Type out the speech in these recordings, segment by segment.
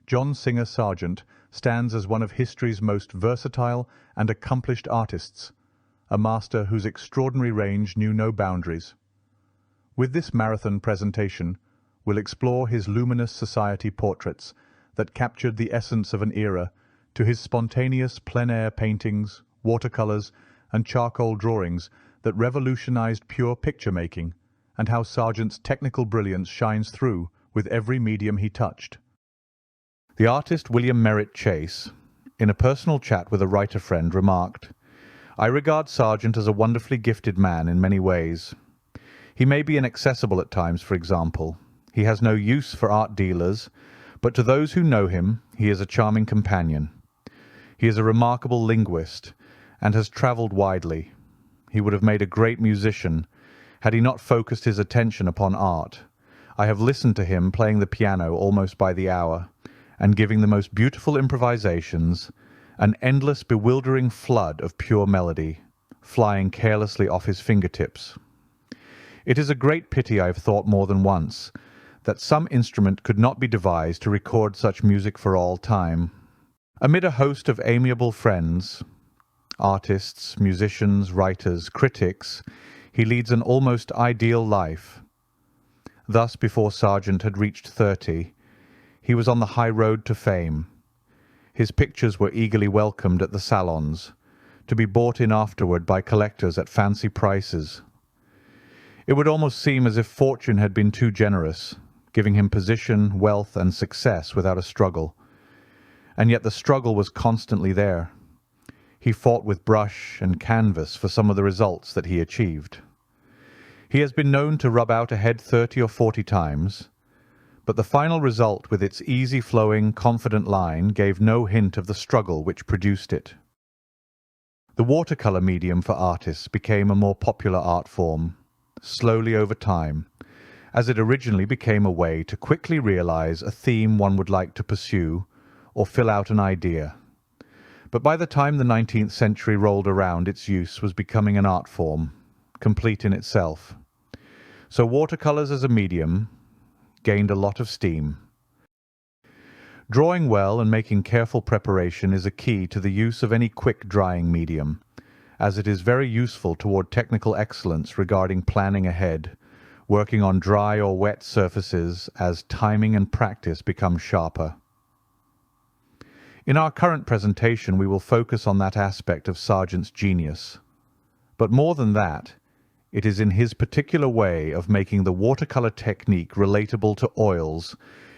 John Singer Sargent stands as one of history's most versatile and accomplished artists, a master whose extraordinary range knew no boundaries. With this marathon presentation, we'll explore his luminous society portraits that captured the essence of an era, to his spontaneous plein-air paintings, watercolors, and charcoal drawings that revolutionized pure picture-making, and how Sargent's technical brilliance shines through with every medium he touched. The artist William Merritt Chase, in a personal chat with a writer friend, remarked, "I regard Sargent as a wonderfully gifted man in many ways. He may be inaccessible at times, for example. He has no use for art dealers, but to those who know him, he is a charming companion. He is a remarkable linguist and has travelled widely. He would have made a great musician had he not focused his attention upon art. I have listened to him playing the piano almost by the hour, and giving the most beautiful improvisations, an endless bewildering flood of pure melody, flying carelessly off his fingertips. It is a great pity, I have thought more than once, that some instrument could not be devised to record such music for all time." Amid a host of amiable friends, artists, musicians, writers, critics, he leads an almost ideal life. Thus, before Sargent had reached 30, he was on the high road to fame. His pictures were eagerly welcomed at the salons, to be bought in afterward by collectors at fancy prices. It would almost seem as if fortune had been too generous, giving him position, wealth, and success without a struggle. And yet the struggle was constantly there. He fought with brush and canvas for some of the results that he achieved. He has been known to rub out a head 30 or 40 times, but the final result with its easy-flowing, confident line gave no hint of the struggle which produced it. The watercolour medium for artists became a more popular art form, slowly over time, as it originally became a way to quickly realise a theme one would like to pursue or fill out an idea. But by the time the 19th century rolled around, its use was becoming an art form, complete in itself. So watercolours as a medium gained a lot of steam. Drawing well and making careful preparation is a key to the use of any quick drying medium, as it is very useful toward technical excellence regarding planning ahead, working on dry or wet surfaces as timing and practice become sharper. In our current presentation, we will focus on that aspect of Sargent's genius. But more than that, it is in his particular way of making the watercolour technique relatable to oils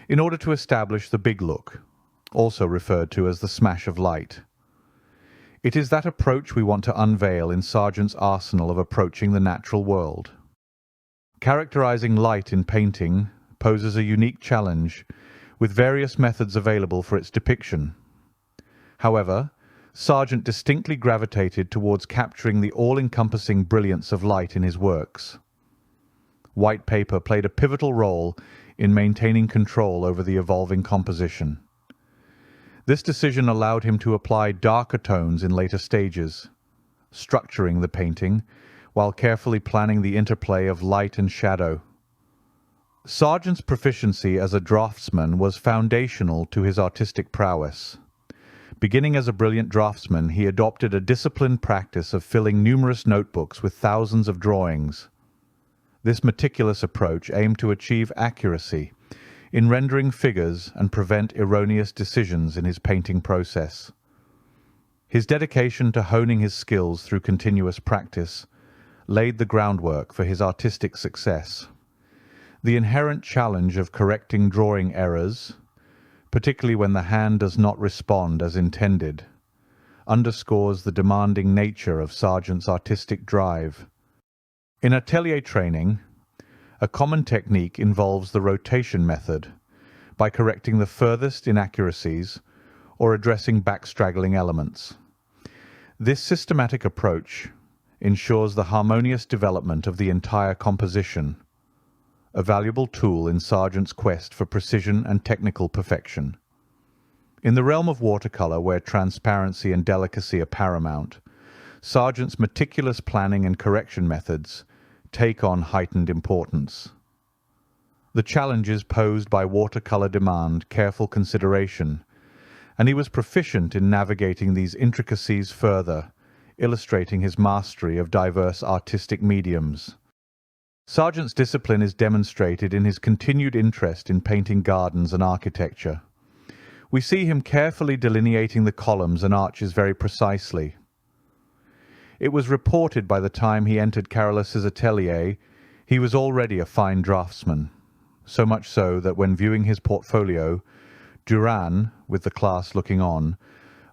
in order to establish the big look, also referred to as the smash of light. It is that approach we want to unveil in Sargent's arsenal of approaching the natural world. Characterizing light in painting poses a unique challenge, with various methods available for its depiction. However, Sargent distinctly gravitated towards capturing the all-encompassing brilliance of light in his works. White paper played a pivotal role in maintaining control over the evolving composition. This decision allowed him to apply darker tones in later stages, structuring the painting while carefully planning the interplay of light and shadow. Sargent's proficiency as a draftsman was foundational to his artistic prowess. Beginning as a brilliant draftsman, he adopted a disciplined practice of filling numerous notebooks with thousands of drawings. This meticulous approach aimed to achieve accuracy in rendering figures and prevent erroneous decisions in his painting process. His dedication to honing his skills through continuous practice laid the groundwork for his artistic success. The inherent challenge of correcting drawing errors, particularly when the hand does not respond as intended, underscores the demanding nature of Sargent's artistic drive. In atelier training, a common technique involves the rotation method, by correcting the furthest inaccuracies or addressing backstraggling elements. This systematic approach ensures the harmonious development of the entire composition, a valuable tool in Sargent's quest for precision and technical perfection. In the realm of watercolour, where transparency and delicacy are paramount, Sargent's meticulous planning and correction methods take on heightened importance. the challenges posed by watercolour demand careful consideration, and he was proficient in navigating these intricacies further, illustrating his mastery of diverse artistic mediums. Sargent's discipline is demonstrated in his continued interest in painting gardens and architecture. We see him carefully delineating the columns and arches very precisely. It was reported by the time he entered Carolus's atelier he was already a fine draftsman, so much so that when viewing his portfolio, Duran, with the class looking on,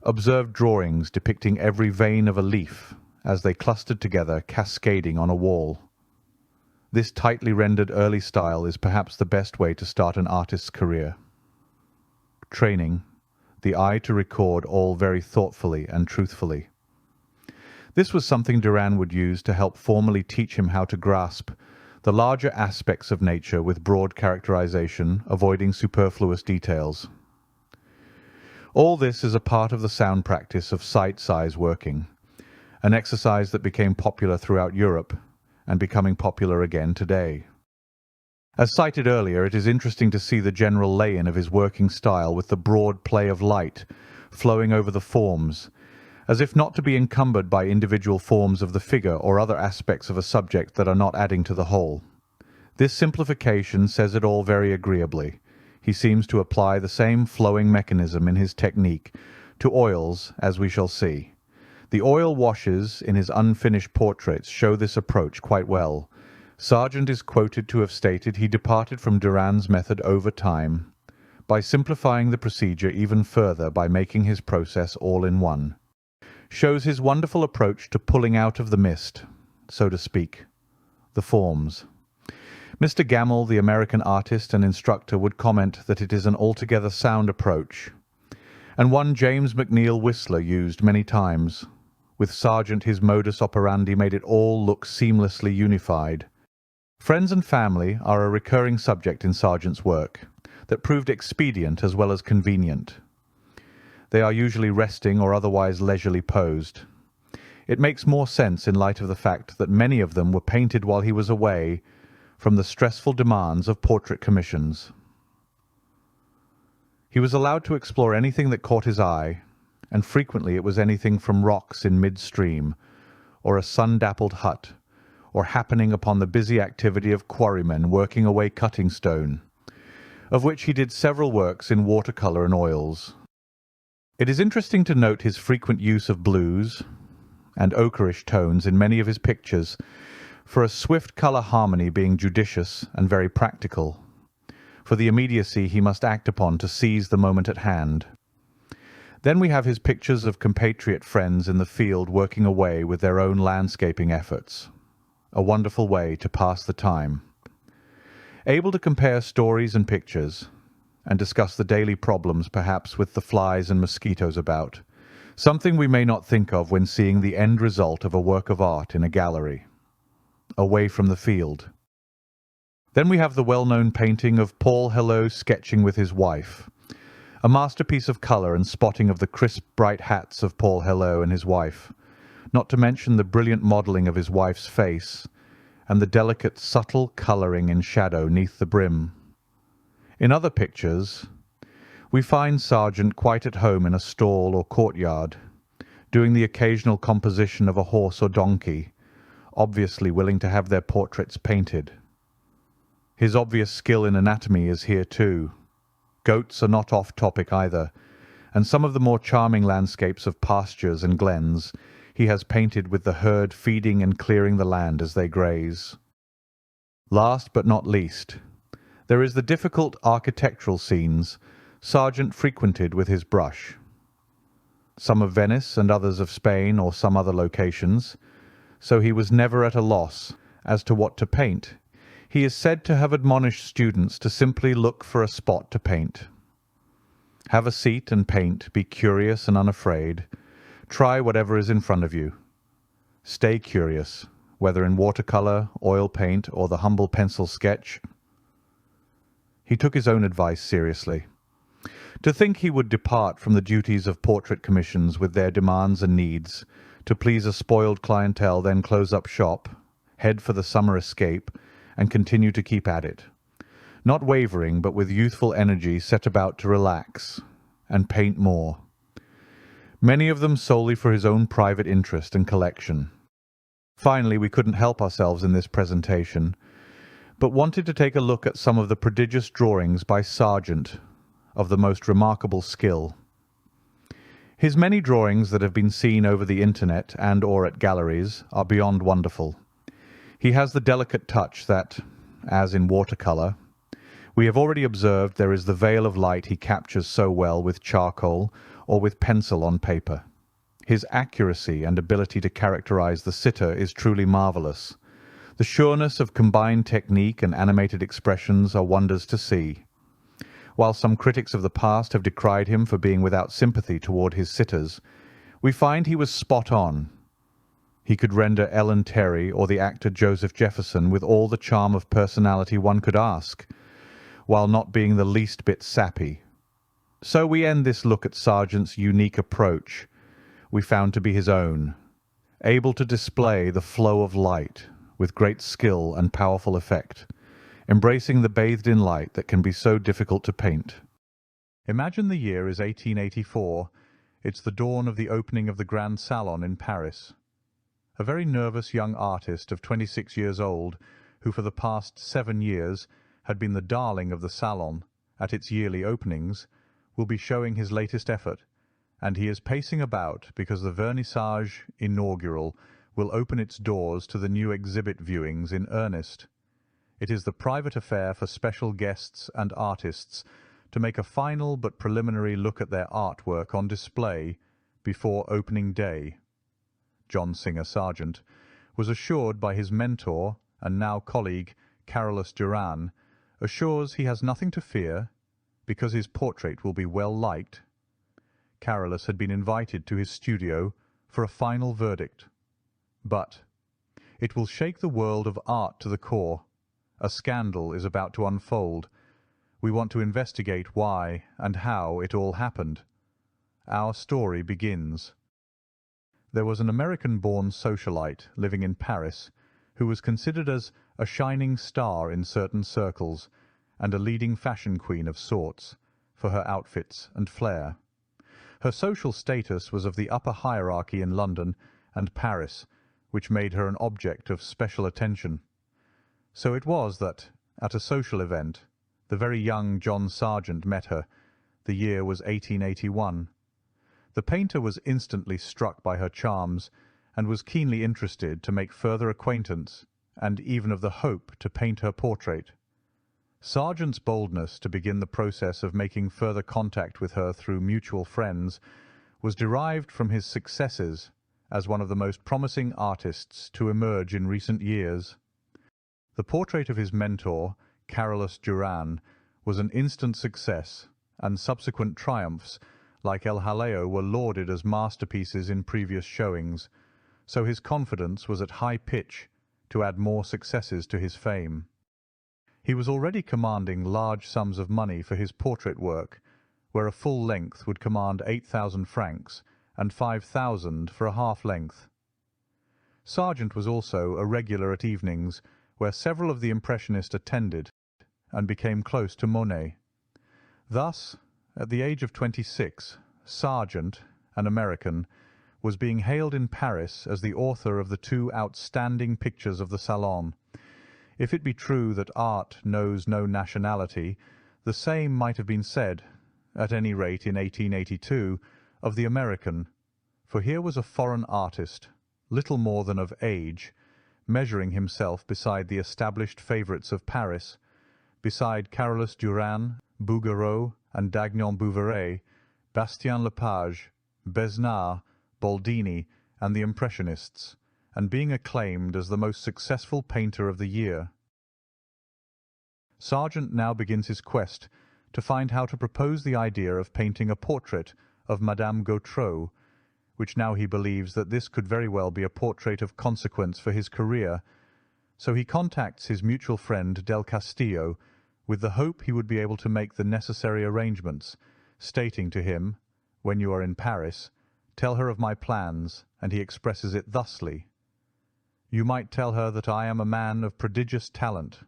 observed drawings depicting every vein of a leaf as they clustered together cascading on a wall. This tightly rendered early style is perhaps the best way to start an artist's career. Training, the eye to record all very thoughtfully and truthfully. This was something Duran would use to help formally teach him how to grasp the larger aspects of nature with broad characterization, avoiding superfluous details. All this is a part of the sound practice of sight-size working, an exercise that became popular throughout Europe and becoming popular again today. As cited earlier, it is interesting to see the general lay-in of his working style with the broad play of light flowing over the forms, as if not to be encumbered by individual forms of the figure or other aspects of a subject that are not adding to the whole. This simplification says it all very agreeably. He seems to apply the same flowing mechanism in his technique to oils, as we shall see. The oil washes in his unfinished portraits show this approach quite well. Sargent is quoted to have stated he departed from Duran's method over time, by simplifying the procedure even further by making his process all in one. Shows his wonderful approach to pulling out of the mist, so to speak, the forms. Mr. Gamble, the American artist and instructor, would comment that it is an altogether sound approach, and one James McNeill Whistler used many times. With Sargent, his modus operandi made it all look seamlessly unified. Friends and family are a recurring subject in Sargent's work that proved expedient as well as convenient. They are usually resting or otherwise leisurely posed. It makes more sense in light of the fact that many of them were painted while he was away from the stressful demands of portrait commissions. He was allowed to explore anything that caught his eye, and frequently it was anything from rocks in mid-stream, or a sun-dappled hut, or happening upon the busy activity of quarrymen working away cutting stone, of which he did several works in watercolour and oils. It is interesting to note his frequent use of blues and ochreish tones in many of his pictures, for a swift colour harmony being judicious and very practical, for the immediacy he must act upon to seize the moment at hand. Then we have his pictures of compatriot friends in the field working away with their own landscaping efforts, a wonderful way to pass the time. Able to compare stories and pictures, and discuss the daily problems perhaps with the flies and mosquitoes about, something we may not think of when seeing the end result of a work of art in a gallery, away from the field. Then we have the well-known painting of Paul Helot sketching with his wife, a masterpiece of colour and spotting of the crisp, bright hats of Paul Helot and his wife, not to mention the brilliant modelling of his wife's face and the delicate, subtle colouring in shadow neath the brim. In other pictures, we find Sargent quite at home in a stall or courtyard, doing the occasional composition of a horse or donkey, obviously willing to have their portraits painted. His obvious skill in anatomy is here too. Goats are not off topic either, and some of the more charming landscapes of pastures and glens he has painted with the herd feeding and clearing the land as they graze. Last but not least, there is the difficult architectural scenes Sargent frequented with his brush. Some of Venice and others of Spain or some other locations, so he was never at a loss as to what to paint. He is said to have admonished students to simply look for a spot to paint. Have a seat and paint, be curious and unafraid. Try whatever is in front of you. Stay curious, whether in watercolour, oil paint, or the humble pencil sketch. He took his own advice seriously. To think he would depart from the duties of portrait commissions with their demands and needs, to please a spoiled clientele, then close up shop, head for the summer escape, and continue to keep at it. not wavering but with youthful energy set about to relax and paint more, many of them solely for his own private interest and collection. Finally, we couldn't help ourselves in this presentation, but wanted to take a look at some of the prodigious drawings by Sargent, of the most remarkable skill. His many drawings that have been seen over the internet and or at galleries are beyond wonderful. He has the delicate touch that, as in watercolour, we have already observed there is the veil of light he captures so well with charcoal or with pencil on paper. His accuracy and ability to characterize the sitter is truly marvellous. The sureness of combined technique and animated expressions are wonders to see. While some critics of the past have decried him for being without sympathy toward his sitters, we find he was spot on. He could render Ellen Terry or the actor Joseph Jefferson with all the charm of personality one could ask, while not being the least bit sappy. So we end this look at Sargent's unique approach, we found to be his own, able to display the flow of light with great skill and powerful effect, embracing the bathed in light that can be so difficult to paint. Imagine the year is 1884. It's the dawn of the opening of the Grand Salon in Paris. A very nervous young artist of 26 years old, who for the past 7 years had been the darling of the Salon at its yearly openings, will be showing his latest effort, and he is pacing about because the vernissage inaugural will open its doors to the new exhibit viewings in earnest. It is the private affair for special guests and artists to make a final but preliminary look at their artwork on display before opening day. John Singer Sargent was assured by his mentor and now colleague Carolus Duran, assures he has nothing to fear because his portrait will be well liked. Carolus had been invited to his studio for a final verdict. But it will shake the world of art to the core. A scandal is about to unfold. We want to investigate why and how it all happened. Our story begins. There was an American-born socialite living in Paris who was considered as a shining star in certain circles and a leading fashion queen of sorts for her outfits and flair. Her social status was of the upper hierarchy in London and Paris, which made her an object of special attention. So it was that, at a social event, the very young John Sargent met her. The year was 1881. The painter was instantly struck by her charms, and was keenly interested to make further acquaintance, and even of the hope to paint her portrait. Sargent's boldness to begin the process of making further contact with her through mutual friends was derived from his successes as one of the most promising artists to emerge in recent years. The portrait of his mentor, Carolus Duran, was an instant success, and subsequent triumphs, like El Jaleo, were lauded as masterpieces in previous showings, so his confidence was at high pitch to add more successes to his fame. He was already commanding large sums of money for his portrait work, where a full length would command 8,000 francs and 5,000 for a half length. Sargent was also a regular at evenings, where several of the Impressionists attended and became close to Monet. Thus, at the age of 26, Sargent, an American, was being hailed in Paris as the author of the 2 outstanding pictures of the Salon. If it be true that art knows no nationality, the same might have been said, at any rate in 1882, of the American, for here was a foreign artist, little more than of age, measuring himself beside the established favourites of Paris, beside Carolus Duran, Bouguereau, and Dagnon Bouverie, Bastien Lepage, Besnard, Boldini, and the Impressionists, and being acclaimed as the most successful painter of the year. Sargent now begins his quest to find how to propose the idea of painting a portrait of Madame Gautreau, which now he believes that this could very well be a portrait of consequence for his career, so he contacts his mutual friend Del Castillo with the hope he would be able to make the necessary arrangements, stating to him, "When you are in Paris, tell her of my plans," and he expresses it thusly: "You might tell her that I am a man of prodigious talent.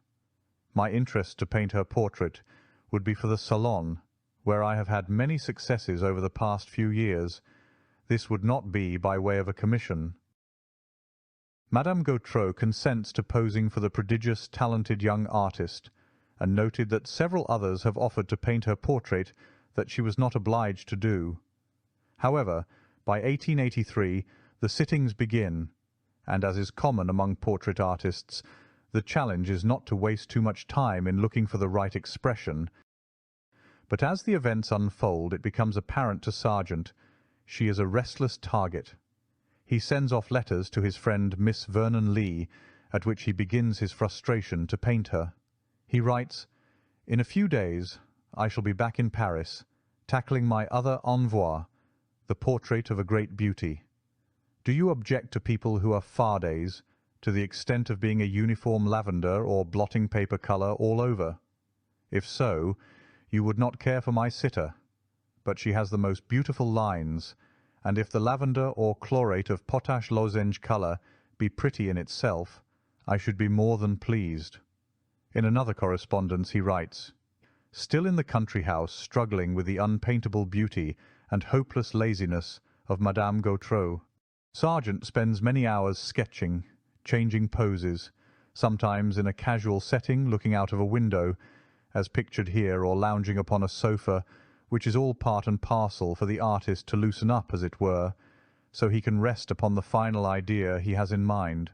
My interest to paint her portrait would be for the Salon, where I have had many successes over the past few years. This would not be by way of a commission. Madame Gautreau consents to posing for the prodigious, talented young artist, and noted that several others have offered to paint her portrait that she was not obliged to do. However, by 1883 the sittings begin, and as is common among portrait artists, the challenge is not to waste too much time in looking for the right expression. But as the events unfold, it becomes apparent to Sargent she is a restless target. He sends off letters to his friend Miss Vernon Lee, at which he begins his frustration to paint her. He writes, "In a few days I shall be back in Paris, tackling my other envoi, the portrait of a great beauty. Do you object to people who are fardes, to the extent of being a uniform lavender or blotting paper colour all over? If so, you would not care for my sitter, but she has the most beautiful lines, and if the lavender or chlorate of potash lozenge colour be pretty in itself, I should be more than pleased." In another correspondence he writes, "Still in the country house, struggling with the unpaintable beauty and hopeless laziness of Madame Gautreau, Sargent spends many hours sketching, changing poses, sometimes in a casual setting looking out of a window, as pictured here, or lounging upon a sofa, which is all part and parcel for the artist to loosen up, as it were, so he can rest upon the final idea he has in mind.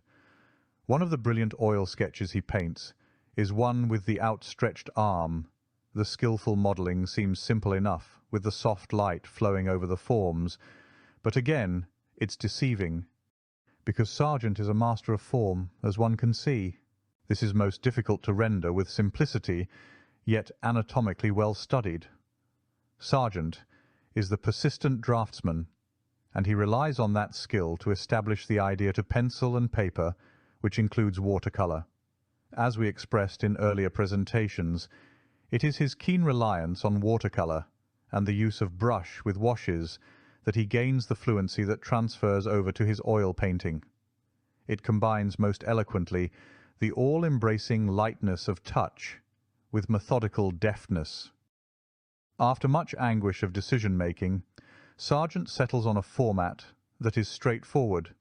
One of the brilliant oil sketches he paints is one with the outstretched arm. The skilful modelling seems simple enough, with the soft light flowing over the forms, but again it's deceiving, because Sargent is a master of form, as one can see. This is most difficult to render with simplicity, yet anatomically well studied. Sargent is the persistent draftsman, and he relies on that skill to establish the idea to pencil and paper, which includes watercolour. As we expressed in earlier presentations, it is his keen reliance on watercolour and the use of brush with washes that he gains the fluency that transfers over to his oil painting. It combines most eloquently the all-embracing lightness of touch with methodical deftness. After much anguish of decision-making, Sargent settles on a format that is straightforward.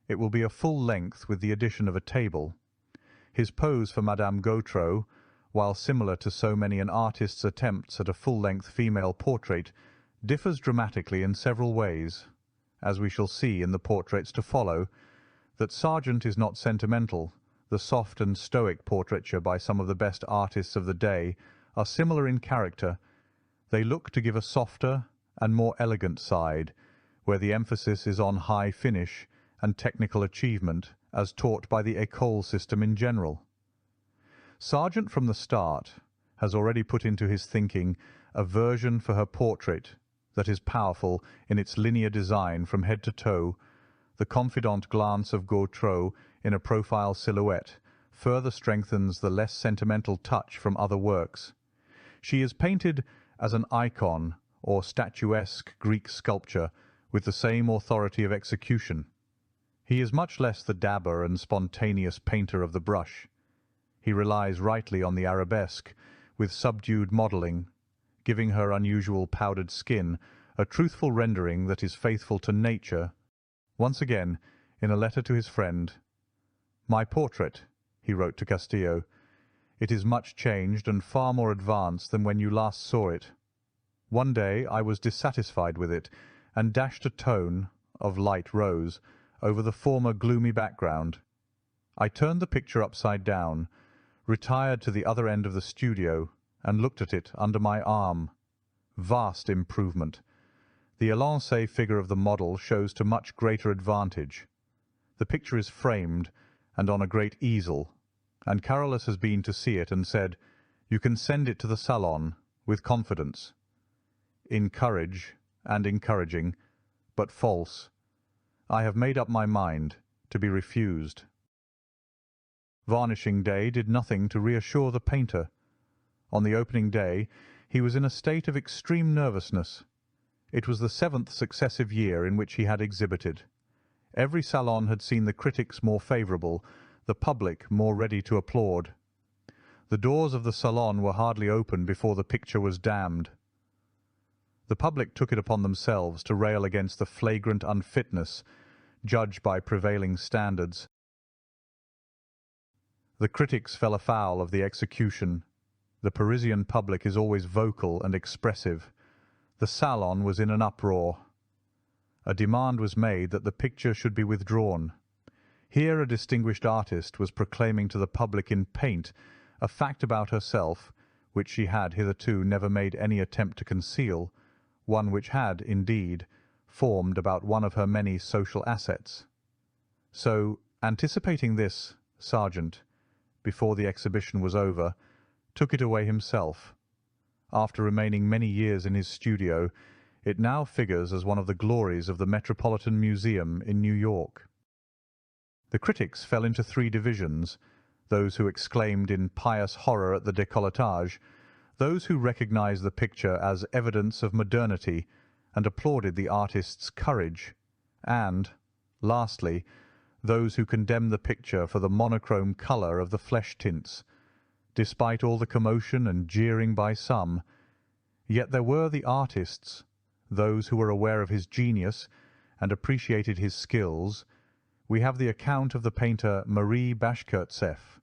It will be a full length with the addition of a table. His pose for Madame Gautreau, while similar to so many an artist's attempts at a full-length female portrait, differs dramatically in several ways, as we shall see in the portraits to follow. That Sargent is not sentimental, the soft and stoic portraiture by some of the best artists of the day are similar in character. They look to give a softer and more elegant side, where the emphasis is on high finish and technical achievement, as taught by the école system in general. Sargent from the start has already put into his thinking a version for her portrait that is powerful in its linear design from head to toe. The confidant glance of Gautreau in a profile silhouette further strengthens the less sentimental touch from other works. She is painted as an icon or statuesque Greek sculpture with the same authority of execution. He is much less the dabber and spontaneous painter of the brush. He relies rightly on the arabesque, with subdued modelling, giving her unusual powdered skin a truthful rendering that is faithful to nature. Once again, in a letter to his friend, "My portrait," he wrote to Castillo, "it is much changed and far more advanced than when you last saw it. One day I was dissatisfied with it, and dashed a tone of light rose over the former gloomy background. I turned the picture upside down, retired to the other end of the studio, and looked at it under my arm. Vast improvement. The élancé figure of the model shows to much greater advantage. The picture is framed and on a great easel, and Carolus has been to see it and said, 'You can send it to the Salon with confidence.' Encouraging, but false. I have made up my mind to be refused." Varnishing day did nothing to reassure the painter. On the opening day he was in a state of extreme nervousness. It was the 7th successive year in which he had exhibited. Every salon had seen the critics more favourable, the public more ready to applaud. The doors of the salon were hardly open before the picture was damned. The public took it upon themselves to rail against the flagrant unfitness, judged by prevailing standards. The critics fell afoul of the execution. The Parisian public is always vocal and expressive. The salon was in an uproar. A demand was made that the picture should be withdrawn. Here a distinguished artist was proclaiming to the public in paint a fact about herself which she had hitherto never made any attempt to conceal, one which had, indeed, formed about one of her many social assets. So, anticipating this, Sargent, before the exhibition was over, took it away himself. After remaining many years in his studio, it now figures as one of the glories of the Metropolitan Museum in New York. The critics fell into three divisions: those who exclaimed in pious horror at the décolletage, those who recognized the picture as evidence of modernity and applauded the artist's courage, and, lastly, those who condemned the picture for the monochrome colour of the flesh tints. Despite all the commotion and jeering by some, yet there were the artists, those who were aware of his genius and appreciated his skills. We have the account of the painter Marie Bashkirtseff.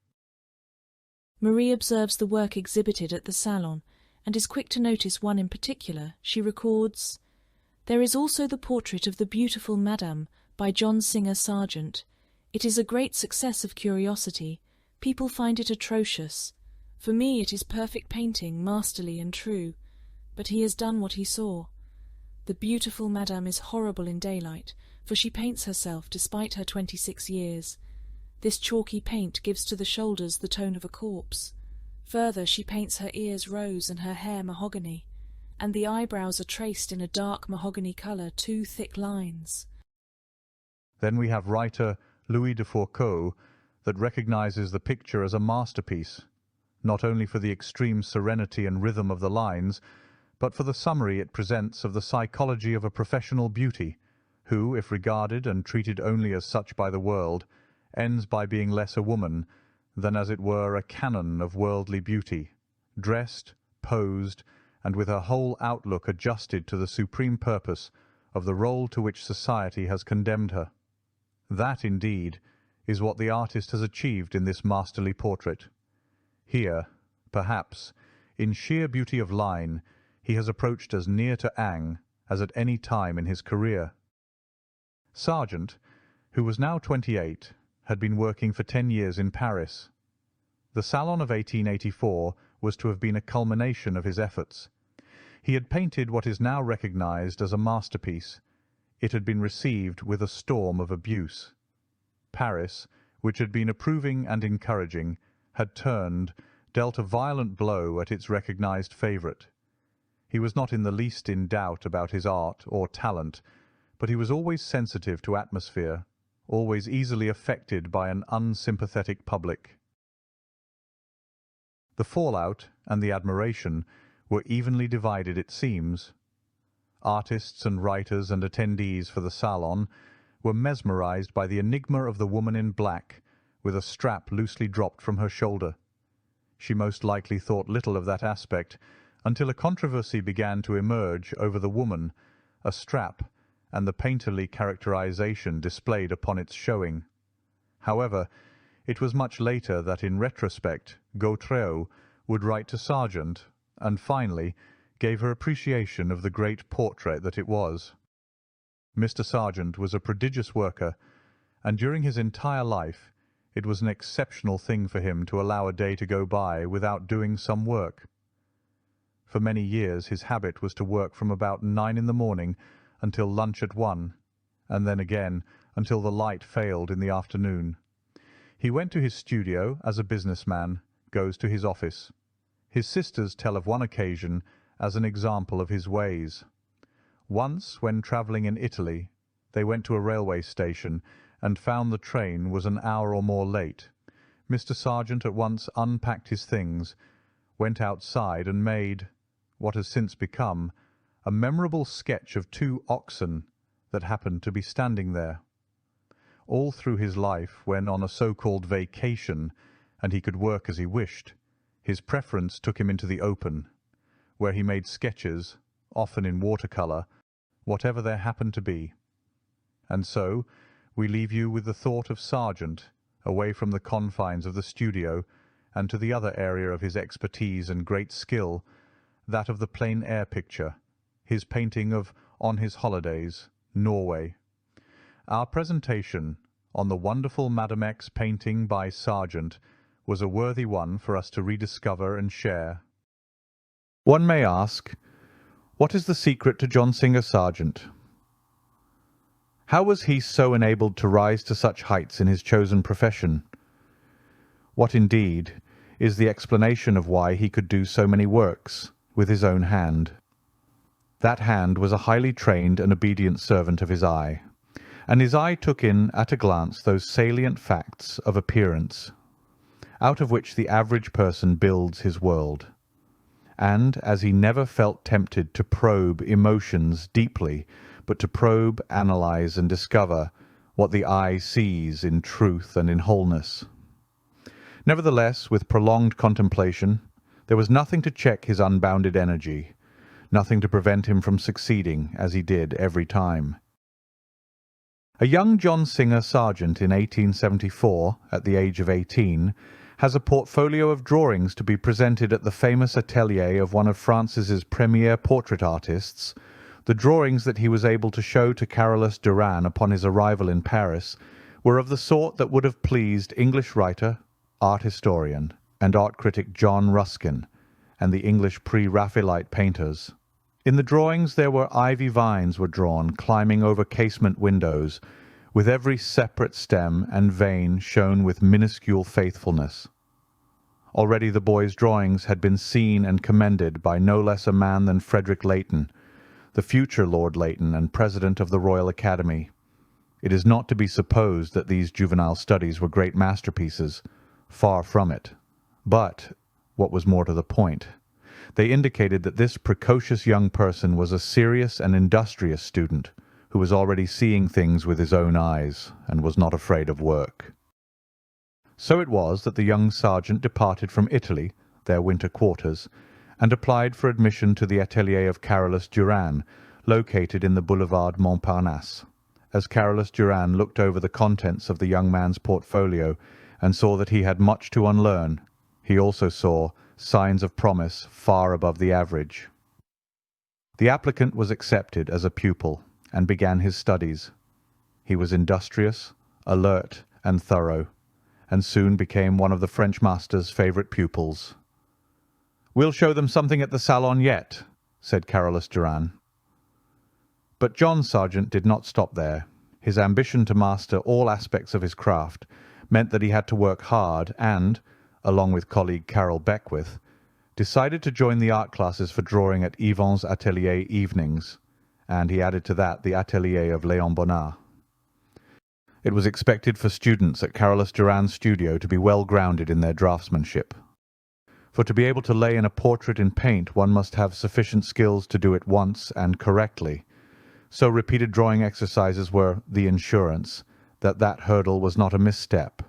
Marie observes the work exhibited at the salon and is quick to notice one in particular. She records, "There is also the portrait of the beautiful Madame by John Singer Sargent. It is a great success of curiosity. People find it atrocious. For me it is perfect painting, masterly and true. But he has done what he saw. The beautiful Madame is horrible in daylight, for she paints herself despite her 26 years. This chalky paint gives to the shoulders the tone of a corpse. Further, she paints her ears rose and her hair mahogany, and the eyebrows are traced in a dark mahogany colour, 2 thick lines." Then we have writer Louis de Fourcault, that recognizes the picture as a masterpiece, not only for the extreme serenity and rhythm of the lines, but for the summary it presents of the psychology of a professional beauty, who, if regarded and treated only as such by the world, ends by being less a woman than, as it were, a canon of worldly beauty, dressed, posed, and with her whole outlook adjusted to the supreme purpose of the role to which society has condemned her. That, indeed, is what the artist has achieved in this masterly portrait. Here, perhaps, in sheer beauty of line, he has approached as near to Ingres as at any time in his career. Sargent, who was now 28, had been working for 10 years in Paris. The Salon of 1884 was to have been a culmination of his efforts. He had painted what is now recognized as a masterpiece. It had been received with a storm of abuse. Paris, which had been approving and encouraging, had turned, dealt a violent blow at its recognized favourite. He was not in the least in doubt about his art or talent, but he was always sensitive to atmosphere, always easily affected by an unsympathetic public. The fallout and the admiration were evenly divided, it seems. Artists and writers and attendees for the salon were mesmerized by the enigma of the woman in black, with a strap loosely dropped from her shoulder. She most likely thought little of that aspect until a controversy began to emerge over the woman, a strap, and the painterly characterization displayed upon its showing. However, it was much later that in retrospect Gautreau would write to Sargent, and finally gave her appreciation of the great portrait that it was. Mr. Sargent was a prodigious worker, and during his entire life it was an exceptional thing for him to allow a day to go by without doing some work. For many years his habit was to work from about 9 in the morning until lunch at 1, and then again until the light failed in the afternoon. He went to his studio as a businessman goes to his office. His sisters tell of one occasion as an example of his ways. Once, when travelling in Italy, they went to a railway station and found the train was an hour or more late. Mr. Sargent at once unpacked his things, went outside and made, what has since become, a memorable sketch of 2 oxen that happened to be standing there. All through his life, when on a so-called vacation, and he could work as he wished, His preference took him into the open, where he made sketches, often in watercolour, whatever there happened to be. And so we leave you with the thought of Sargent, away from the confines of the studio, and to the other area of his expertise and great skill, that of the plein air picture, his painting of On His Holidays, Norway. Our presentation on the wonderful Madame X painting by Sargent was a worthy one for us to rediscover and share. One may ask, what is the secret to John Singer Sargent? How was he so enabled to rise to such heights in his chosen profession? What, indeed, is the explanation of why he could do so many works with his own hand? That hand was a highly trained and obedient servant of his eye, and his eye took in at a glance those salient facts of appearance, out of which the average person builds his world. And as he never felt tempted to probe emotions deeply, but to probe, analyze, and discover what the eye sees in truth and in wholeness. Nevertheless, with prolonged contemplation, there was nothing to check his unbounded energy, nothing to prevent him from succeeding as he did every time. A young John Singer Sargent in 1874, at the age of 18, has a portfolio of drawings to be presented at the famous atelier of one of France's premier portrait artists. The drawings that he was able to show to Carolus Duran upon his arrival in Paris were of the sort that would have pleased English writer, art historian, and art critic John Ruskin, and the English pre-Raphaelite painters. In the drawings there were ivy vines were drawn climbing over casement windows, with every separate stem and vein shown with minuscule faithfulness. Already the boy's drawings had been seen and commended by no less a man than Frederick Leighton, the future Lord Leighton and President of the Royal Academy. It is not to be supposed that these juvenile studies were great masterpieces, far from it. But, what was more to the point, they indicated that this precocious young person was a serious and industrious student, who was already seeing things with his own eyes, and was not afraid of work. So it was that the young sergeant departed from Italy, their winter quarters, and applied for admission to the atelier of Carolus Duran, located in the Boulevard Montparnasse. As Carolus Duran looked over the contents of the young man's portfolio and saw that he had much to unlearn, he also saw signs of promise far above the average. The applicant was accepted as a pupil and began his studies. He was industrious, alert, and thorough, and soon became one of the French master's favourite pupils. "We'll show them something at the salon yet," said Carolus Duran. But John Sargent did not stop there. His ambition to master all aspects of his craft meant that he had to work hard and, along with colleague Carroll Beckwith, decided to join the art classes for drawing at Yvon's atelier evenings, and he added to that the atelier of Léon Bonnat. It was expected for students at Carolus Duran's studio to be well grounded in their draftsmanship. For to be able to lay in a portrait in paint one must have sufficient skills to do it once and correctly, so repeated drawing exercises were the insurance that that hurdle was not a misstep.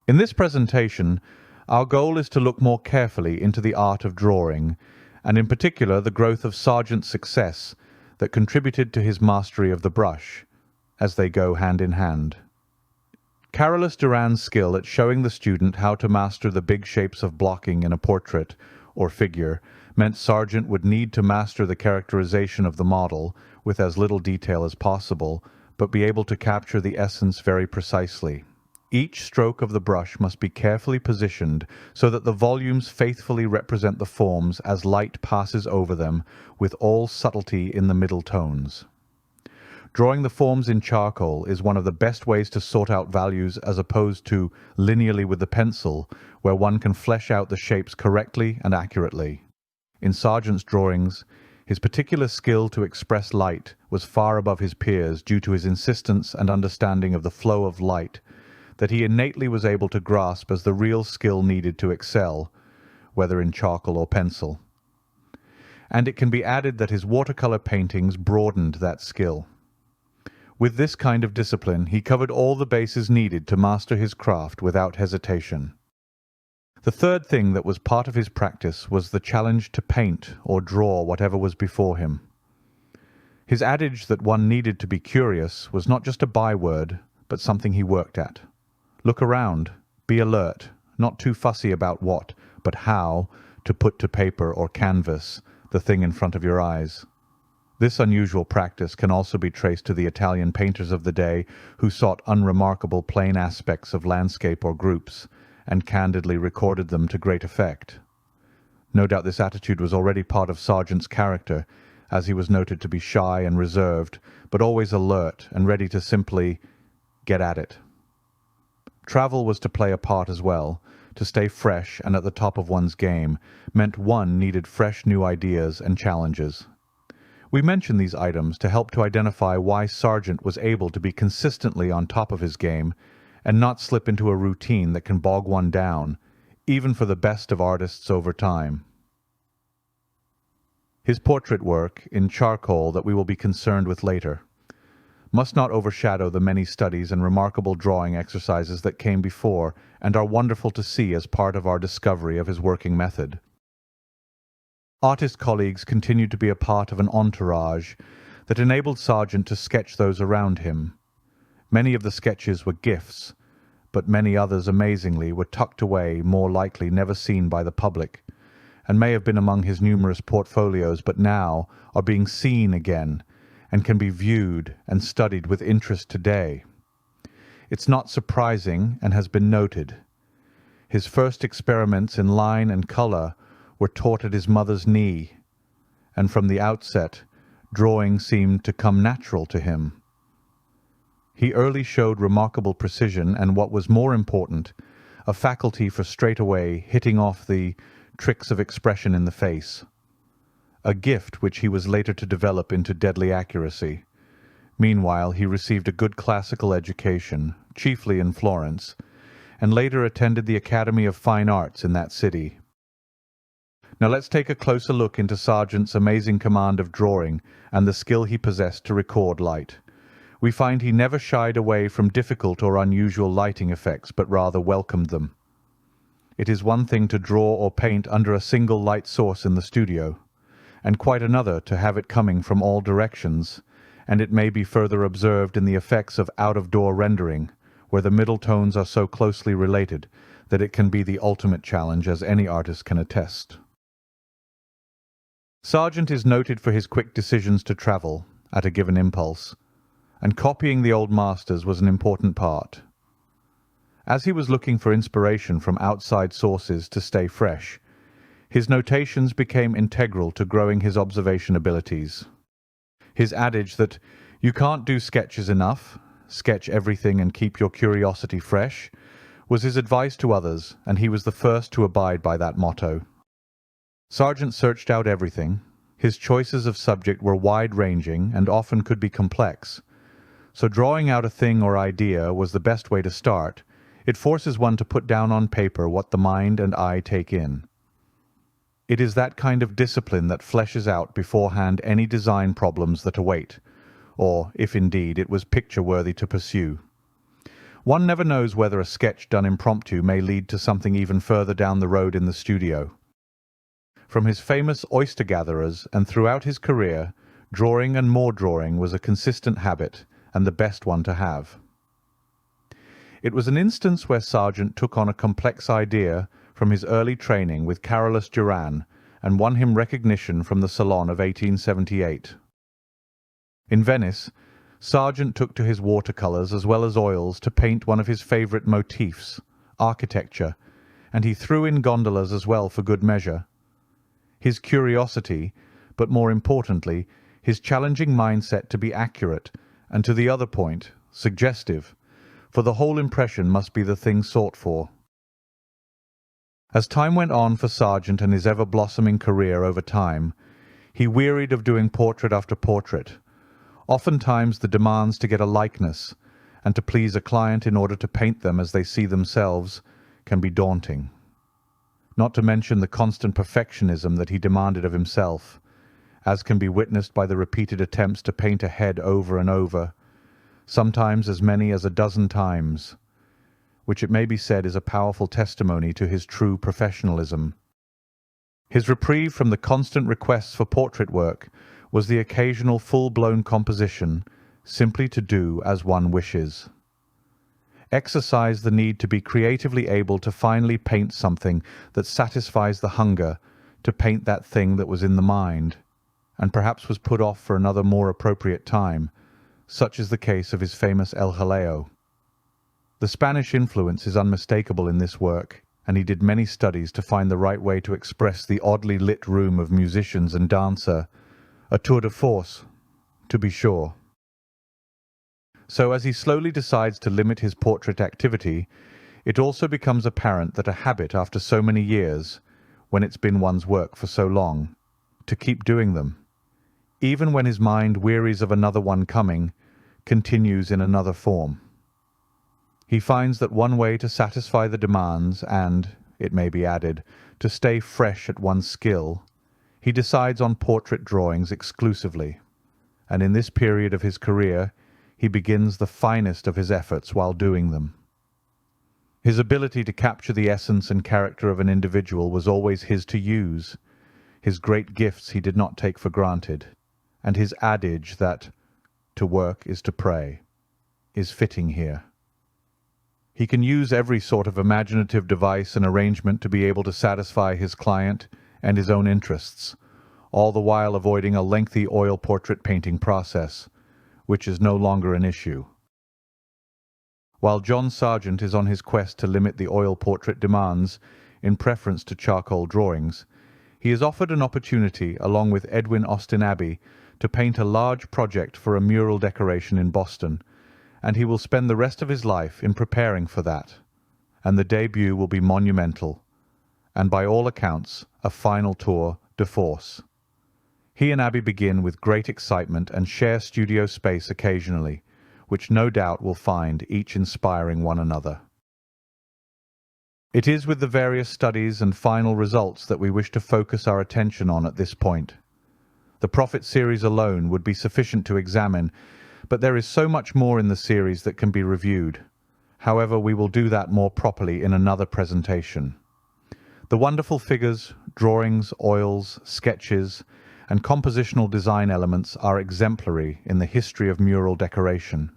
In this presentation, our goal is to look more carefully into the art of drawing, and in particular the growth of Sargent's success that contributed to his mastery of the brush, as they go hand in hand. Carolus Duran's skill at showing the student how to master the big shapes of blocking in a portrait or figure meant Sargent would need to master the characterization of the model with as little detail as possible, but be able to capture the essence very precisely. Each stroke of the brush must be carefully positioned so that the volumes faithfully represent the forms as light passes over them, with all subtlety in the middle tones. Drawing the forms in charcoal is one of the best ways to sort out values as opposed to linearly with the pencil, where one can flesh out the shapes correctly and accurately. In Sargent's drawings, his particular skill to express light was far above his peers due to his insistence and understanding of the flow of light that he innately was able to grasp as the real skill needed to excel, whether in charcoal or pencil. And it can be added that his watercolour paintings broadened that skill. With this kind of discipline he covered all the bases needed to master his craft without hesitation. The third thing that was part of his practice was the challenge to paint or draw whatever was before him. His adage that one needed to be curious was not just a byword, but something he worked at. Look around, be alert, not too fussy about what, but how to put to paper or canvas the thing in front of your eyes. This unusual practice can also be traced to the Italian painters of the day who sought unremarkable plain aspects of landscape or groups and candidly recorded them to great effect. No doubt this attitude was already part of Sargent's character, as he was noted to be shy and reserved, but always alert and ready to simply get at it. Travel was to play a part as well. To stay fresh and at the top of one's game meant one needed fresh new ideas and challenges. We mention these items to help to identify why Sargent was able to be consistently on top of his game and not slip into a routine that can bog one down, even for the best of artists over time. His portrait work in charcoal that we will be concerned with later must not overshadow the many studies and remarkable drawing exercises that came before and are wonderful to see as part of our discovery of his working method. Artist colleagues continued to be a part of an entourage that enabled Sargent to sketch those around him. Many of the sketches were gifts, but many others, amazingly, were tucked away, more likely never seen by the public, and may have been among his numerous portfolios, but now are being seen again and can be viewed and studied with interest today. It's not surprising and has been noted. His first experiments in line and colour were taught at his mother's knee, and from the outset, drawing seemed to come natural to him. He early showed remarkable precision and, what was more important, a faculty for straightaway hitting off the tricks of expression in the face, a gift which he was later to develop into deadly accuracy. Meanwhile, he received a good classical education, chiefly in Florence, and later attended the Academy of Fine Arts in that city. Now let's take a closer look into Sargent's amazing command of drawing and the skill he possessed to record light. We find he never shied away from difficult or unusual lighting effects, but rather welcomed them. It is one thing to draw or paint under a single light source in the studio, and quite another to have it coming from all directions, and it may be further observed in the effects of out-of-door rendering, where the middle tones are so closely related that it can be the ultimate challenge, as any artist can attest. Sargent is noted for his quick decisions to travel at a given impulse, and copying the old masters was an important part. As he was looking for inspiration from outside sources to stay fresh, his notations became integral to growing his observation abilities. His adage that "you can't do sketches enough, sketch everything and keep your curiosity fresh" was his advice to others, and he was the first to abide by that motto. Sargent searched out everything. His choices of subject were wide-ranging and often could be complex. So drawing out a thing or idea was the best way to start. It forces one to put down on paper what the mind and eye take in. It is that kind of discipline that fleshes out beforehand any design problems that await, or, if indeed it was picture-worthy to pursue. One never knows whether a sketch done impromptu may lead to something even further down the road in the studio. From his famous oyster gatherers and throughout his career, drawing and more drawing was a consistent habit, and the best one to have. It was an instance where Sargent took on a complex idea from his early training with Carolus Duran and won him recognition from the Salon of 1878. In Venice, Sargent took to his watercolours as well as oils to paint one of his favourite motifs, architecture, and he threw in gondolas as well for good measure. His curiosity, but more importantly, his challenging mindset to be accurate, and to the other point, suggestive, for the whole impression must be the thing sought for. As time went on for Sargent and his ever-blossoming career over time, he wearied of doing portrait after portrait. Oftentimes the demands to get a likeness and to please a client in order to paint them as they see themselves can be daunting. Not to mention the constant perfectionism that he demanded of himself, as can be witnessed by the repeated attempts to paint a head over and over, sometimes as many as a dozen times. which it may be said is a powerful testimony to his true professionalism. His reprieve from the constant requests for portrait work was the occasional full-blown composition, simply to do as one wishes. Exercise the need to be creatively able to finally paint something that satisfies the hunger to paint that thing that was in the mind, and perhaps was put off for another more appropriate time, such is the case of his famous El Jaleo. The Spanish influence is unmistakable in this work, and he did many studies to find the right way to express the oddly lit room of musicians and dancer, a tour de force, to be sure. So as he slowly decides to limit his portrait activity, it also becomes apparent that a habit after so many years, when it's been one's work for so long, to keep doing them, even when his mind wearies of another one coming, continues in another form. He finds that one way to satisfy the demands and, it may be added, to stay fresh at one's skill, he decides on portrait drawings exclusively, and in this period of his career he begins the finest of his efforts while doing them. His ability to capture the essence and character of an individual was always his to use. His great gifts he did not take for granted, and his adage that "to work is to pray" is fitting here. He can use every sort of imaginative device and arrangement to be able to satisfy his client and his own interests, all the while avoiding a lengthy oil portrait painting process, which is no longer an issue. While John Sargent is on his quest to limit the oil portrait demands in preference to charcoal drawings, he is offered an opportunity, along with Edwin Austin Abbey, to paint a large project for a mural decoration in Boston, and he will spend the rest of his life in preparing for that, and the debut will be monumental, and by all accounts a final tour de force. He and Abbey begin with great excitement and share studio space occasionally, which no doubt will find each inspiring one another. It is with the various studies and final results that we wish to focus our attention on at this point. The Prophet series alone would be sufficient to examine, but there is so much more in the series that can be reviewed. However, we will do that more properly in another presentation. The wonderful figures, drawings, oils, sketches, and compositional design elements are exemplary in the history of mural decoration.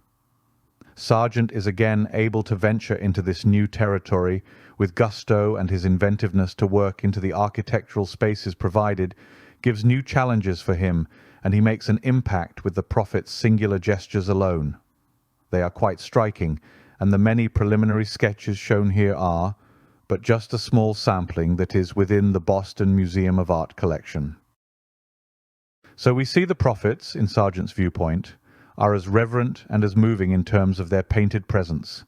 Sargent is again able to venture into this new territory with gusto, and his inventiveness to work into the architectural spaces provided gives new challenges for him, and he makes an impact with the Prophet's singular gestures alone. They are quite striking, and the many preliminary sketches shown here are but just a small sampling that is within the Boston Museum of Art collection. So we see the Prophets, in Sargent's viewpoint, are as reverent and as moving in terms of their painted presence,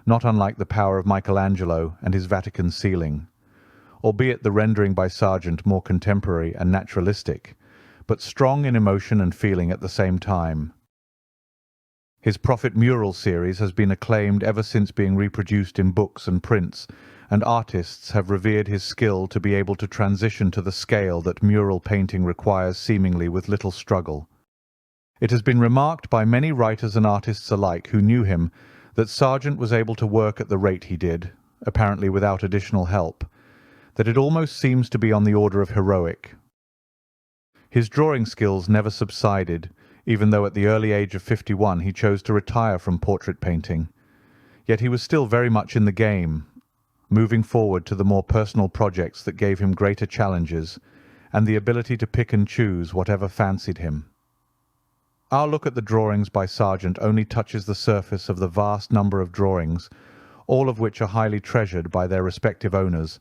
not unlike the power of Michelangelo and his Vatican ceiling, albeit the rendering by Sargent more contemporary and naturalistic, but strong in emotion and feeling at the same time. His Prophet mural series has been acclaimed ever since being reproduced in books and prints, and artists have revered his skill to be able to transition to the scale that mural painting requires seemingly with little struggle. It has been remarked by many writers and artists alike who knew him that Sargent was able to work at the rate he did, apparently without additional help, that it almost seems to be on the order of heroic. His drawing skills never subsided, even though at the early age of 51 he chose to retire from portrait painting. Yet he was still very much in the game, moving forward to the more personal projects that gave him greater challenges and the ability to pick and choose whatever fancied him. Our look at the drawings by Sargent only touches the surface of the vast number of drawings, all of which are highly treasured by their respective owners,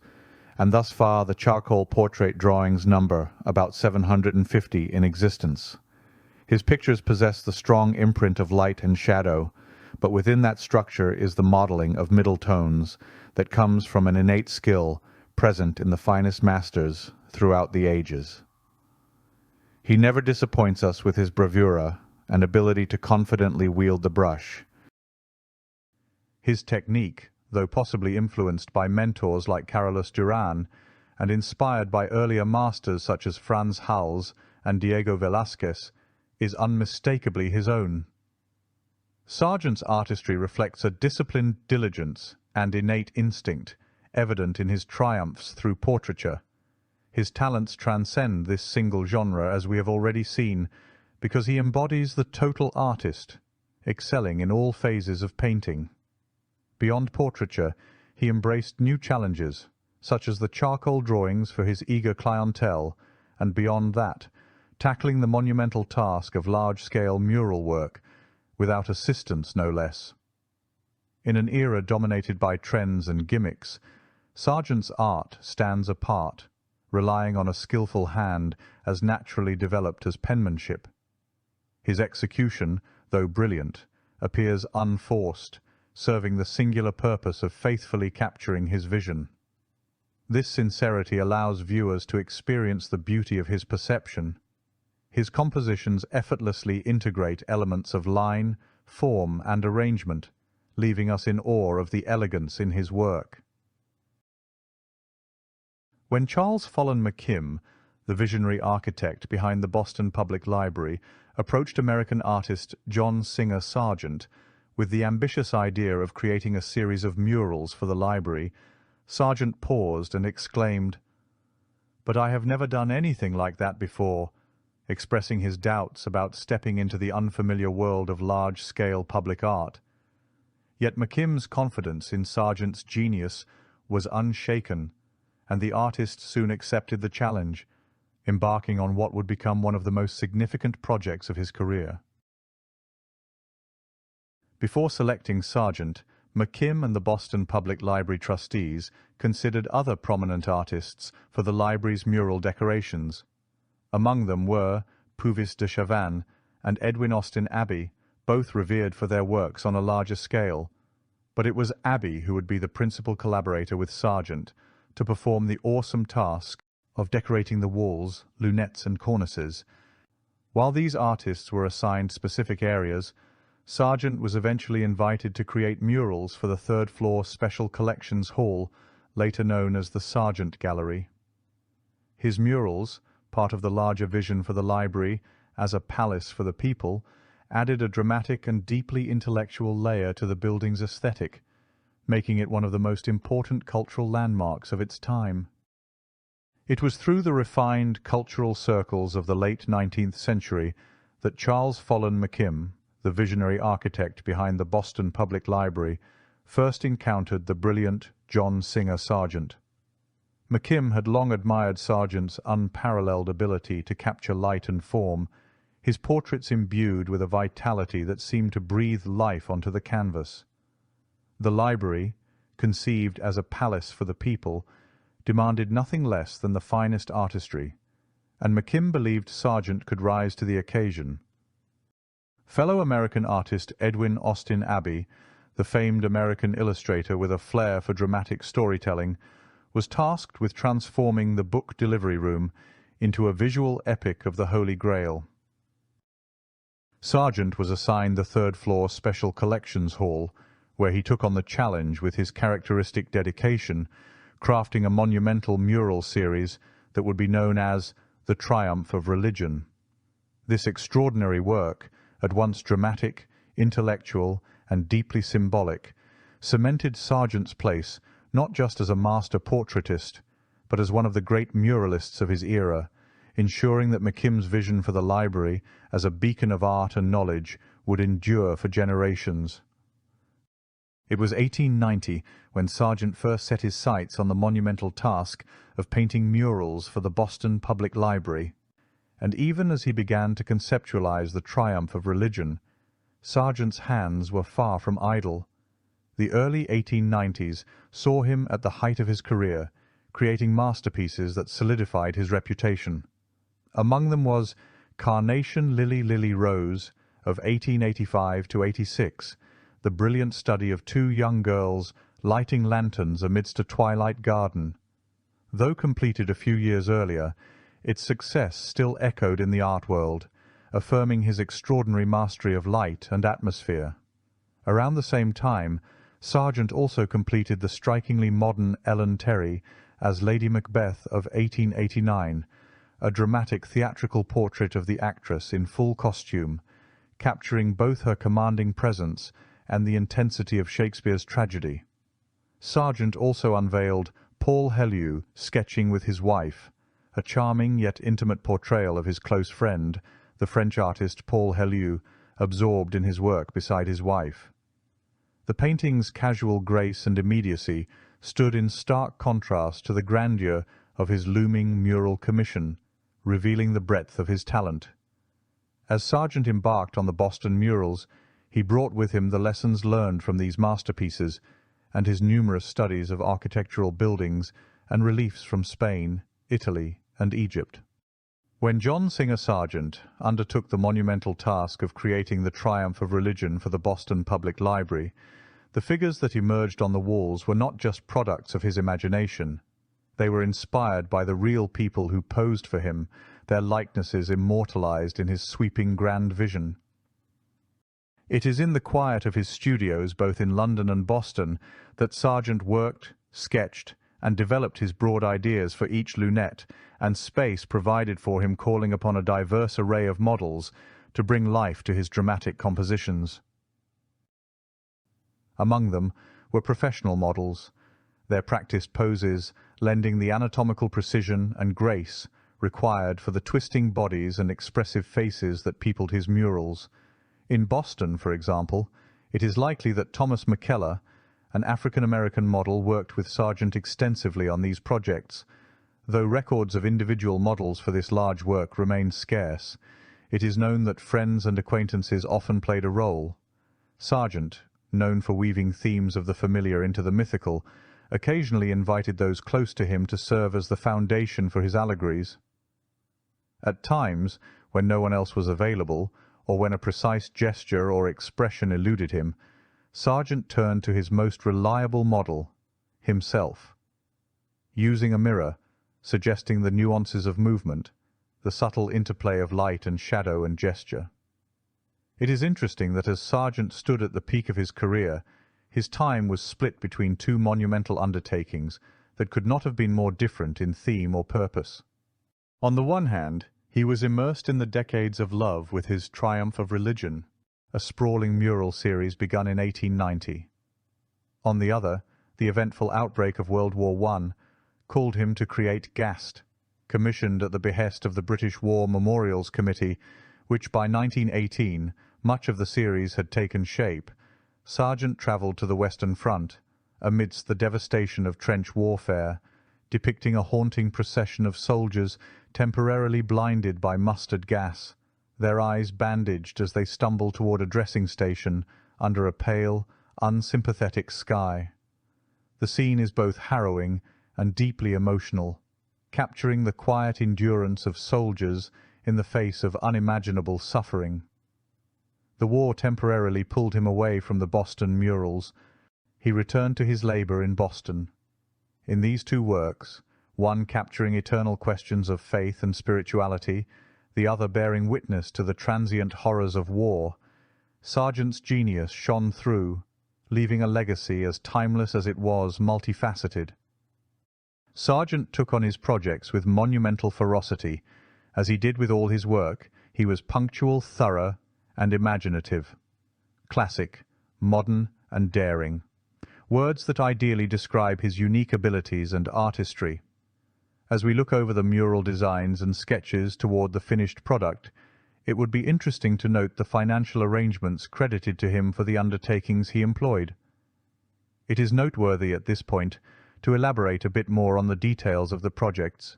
and thus far the charcoal portrait drawings number about 750 in existence. His pictures possess the strong imprint of light and shadow, but within that structure is the modelling of middle tones that comes from an innate skill present in the finest masters throughout the ages. He never disappoints us with his bravura and ability to confidently wield the brush. His technique, though possibly influenced by mentors like Carolus Duran and inspired by earlier masters such as Frans Hals and Diego Velázquez, is unmistakably his own. Sargent's artistry reflects a disciplined diligence and innate instinct, evident in his triumphs through portraiture. His talents transcend this single genre, as we have already seen, because he embodies the total artist, excelling in all phases of painting. Beyond portraiture, he embraced new challenges, such as the charcoal drawings for his eager clientele, and beyond that, tackling the monumental task of large-scale mural work, without assistance no less. In an era dominated by trends and gimmicks, Sargent's art stands apart, relying on a skillful hand as naturally developed as penmanship. His execution, though brilliant, appears unforced, serving the singular purpose of faithfully capturing his vision. This sincerity allows viewers to experience the beauty of his perception. His compositions effortlessly integrate elements of line, form, and arrangement, leaving us in awe of the elegance in his work. When Charles Follen McKim, the visionary architect behind the Boston Public Library, approached American artist John Singer Sargent with the ambitious idea of creating a series of murals for the library, Sargent paused and exclaimed, "But I have never done anything like that before," expressing his doubts about stepping into the unfamiliar world of large-scale public art. Yet McKim's confidence in Sargent's genius was unshaken, and the artist soon accepted the challenge, embarking on what would become one of the most significant projects of his career. Before selecting Sargent, McKim and the Boston Public Library trustees considered other prominent artists for the library's mural decorations. Among them were Puvis de Chavannes and Edwin Austin Abbey, both revered for their works on a larger scale, but it was Abbey who would be the principal collaborator with Sargent to perform the awesome task of decorating the walls, lunettes, and cornices. While these artists were assigned specific areas, Sargent was eventually invited to create murals for the third-floor Special Collections Hall, later known as the Sargent Gallery. His murals, part of the larger vision for the library as a palace for the people, added a dramatic and deeply intellectual layer to the building's aesthetic, making it one of the most important cultural landmarks of its time. It was through the refined cultural circles of the late 19th century that Charles Follen McKim, the visionary architect behind the Boston Public Library, first encountered the brilliant John Singer Sargent. McKim had long admired Sargent's unparalleled ability to capture light and form, his portraits imbued with a vitality that seemed to breathe life onto the canvas. The library, conceived as a palace for the people, demanded nothing less than the finest artistry, and McKim believed Sargent could rise to the occasion. Fellow American artist Edwin Austin Abbey, the famed American illustrator with a flair for dramatic storytelling, was tasked with transforming the book delivery room into a visual epic of the Holy Grail. Sargent was assigned the third-floor Special Collections Hall, where he took on the challenge with his characteristic dedication, crafting a monumental mural series that would be known as The Triumph of Religion. This extraordinary work, at once dramatic, intellectual, and deeply symbolic, cemented Sargent's place not just as a master portraitist, but as one of the great muralists of his era, ensuring that McKim's vision for the library as a beacon of art and knowledge would endure for generations. It was 1890 when Sargent first set his sights on the monumental task of painting murals for the Boston Public Library, and even as he began to conceptualize the triumph of religion, Sargent's hands were far from idle. The early 1890s saw him at the height of his career, creating masterpieces that solidified his reputation. Among them was Carnation Lily Lily Rose of 1885 to 86, the brilliant study of two young girls lighting lanterns amidst a twilight garden. Though completed a few years earlier, its success still echoed in the art world, affirming his extraordinary mastery of light and atmosphere. Around the same time, Sargent also completed the strikingly modern Ellen Terry as Lady Macbeth of 1889, a dramatic theatrical portrait of the actress in full costume, capturing both her commanding presence and the intensity of Shakespeare's tragedy. Sargent also unveiled Paul Hellieu sketching with his wife, a charming yet intimate portrayal of his close friend, the French artist Paul Hellieu, absorbed in his work beside his wife. The painting's casual grace and immediacy stood in stark contrast to the grandeur of his looming mural commission, revealing the breadth of his talent. As Sargent embarked on the Boston murals, he brought with him the lessons learned from these masterpieces and his numerous studies of architectural buildings and reliefs from Spain, Italy, and Egypt. When John Singer Sargent undertook the monumental task of creating the Triumph of Religion for the Boston Public Library, the figures that emerged on the walls were not just products of his imagination. They were inspired by the real people who posed for him, their likenesses immortalized in his sweeping grand vision. It is in the quiet of his studios, both in London and Boston, that Sargent worked, sketched, and developed his broad ideas for each lunette, and space provided for him calling upon a diverse array of models to bring life to his dramatic compositions. Among them were professional models, their practiced poses lending the anatomical precision and grace required for the twisting bodies and expressive faces that peopled his murals. In Boston, for example, it is likely that Thomas McKellar, an African-American model, worked with Sargent extensively on these projects. Though records of individual models for this large work remain scarce, it is known that friends and acquaintances often played a role. Sargent, known for weaving themes of the familiar into the mythical, occasionally invited those close to him to serve as the foundation for his allegories. At times, when no one else was available, or when a precise gesture or expression eluded him, Sargent turned to his most reliable model, himself. Using a mirror, suggesting the nuances of movement, the subtle interplay of light and shadow and gesture. It is interesting that as Sargent stood at the peak of his career, his time was split between two monumental undertakings that could not have been more different in theme or purpose. On the one hand, he was immersed in the decades of love with his Triumph of Religion, a sprawling mural series begun in 1890. On the other, the eventful outbreak of World War I called him to create Gast, commissioned at the behest of the British War Memorials Committee, which by 1918 much of the series had taken shape. Sargent travelled to the Western Front, amidst the devastation of trench warfare, depicting a haunting procession of soldiers temporarily blinded by mustard gas, their eyes bandaged as they stumble toward a dressing station under a pale, unsympathetic sky. The scene is both harrowing and deeply emotional, capturing the quiet endurance of soldiers in the face of unimaginable suffering. The war temporarily pulled him away from the Boston murals. He returned to his labour in Boston. In these two works, one capturing eternal questions of faith and spirituality, the other bearing witness to the transient horrors of war, Sargent's genius shone through, leaving a legacy as timeless as it was multifaceted. Sargent took on his projects with monumental ferocity. As he did with all his work, he was punctual, thorough, and imaginative. Classic, modern, and daring. Words that ideally describe his unique abilities and artistry. As we look over the mural designs and sketches toward the finished product, it would be interesting to note the financial arrangements credited to him for the undertakings he employed. It is noteworthy at this point to elaborate a bit more on the details of the projects.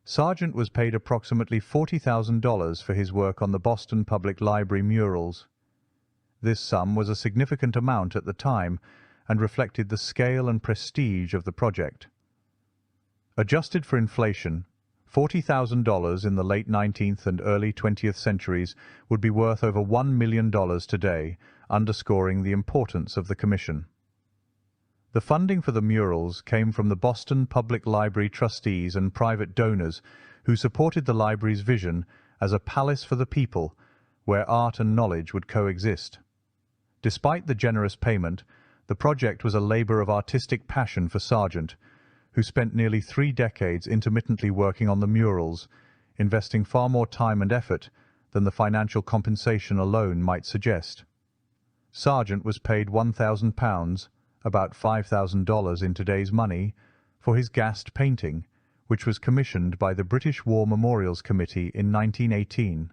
Sargent was paid approximately $40,000 for his work on the Boston Public Library murals. This sum was a significant amount at the time and reflected the scale and prestige of the project. Adjusted for inflation, $40,000 in the late 19th and early 20th centuries would be worth over $1 million today, underscoring the importance of the commission. The funding for the murals came from the Boston Public Library trustees and private donors who supported the library's vision as a palace for the people, where art and knowledge would coexist. Despite the generous payment, the project was a labour of artistic passion for Sargent, who spent nearly 3 decades intermittently working on the murals, investing far more time and effort than the financial compensation alone might suggest. Sargent was paid £1,000, about $5,000 in today's money, for his gassed painting, which was commissioned by the British War Memorials Committee in 1918.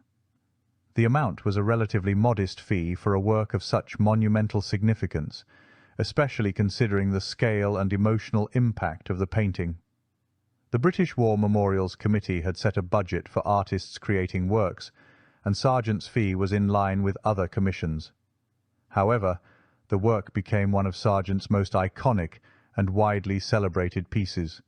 The amount was a relatively modest fee for a work of such monumental significance, especially considering the scale and emotional impact of the painting. The British War Memorials Committee had set a budget for artists creating works, and Sargent's fee was in line with other commissions. However, the work became one of Sargent's most iconic and widely celebrated pieces.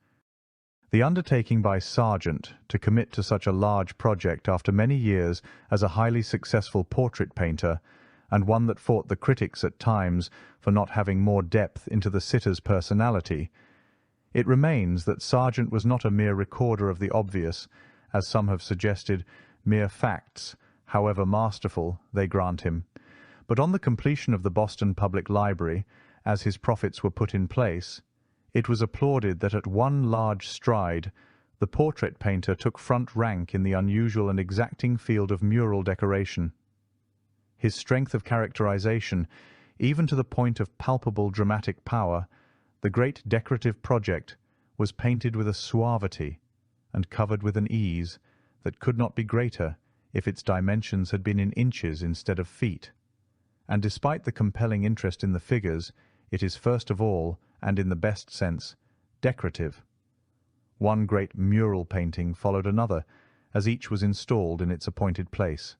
The undertaking by Sargent to commit to such a large project after many years as a highly successful portrait painter, and one that fought the critics at times for not having more depth into the sitter's personality, it remains that Sargent was not a mere recorder of the obvious, as some have suggested, mere facts, however masterful, they grant him. But on the completion of the Boston Public Library, as his profits were put in place, it was applauded that at one large stride the portrait painter took front rank in the unusual and exacting field of mural decoration. His strength of characterization, even to the point of palpable dramatic power, the great decorative project, was painted with a suavity and covered with an ease that could not be greater if its dimensions had been in inches instead of feet. And despite the compelling interest in the figures, it is first of all, and in the best sense, decorative. One great mural painting followed another, as each was installed in its appointed place.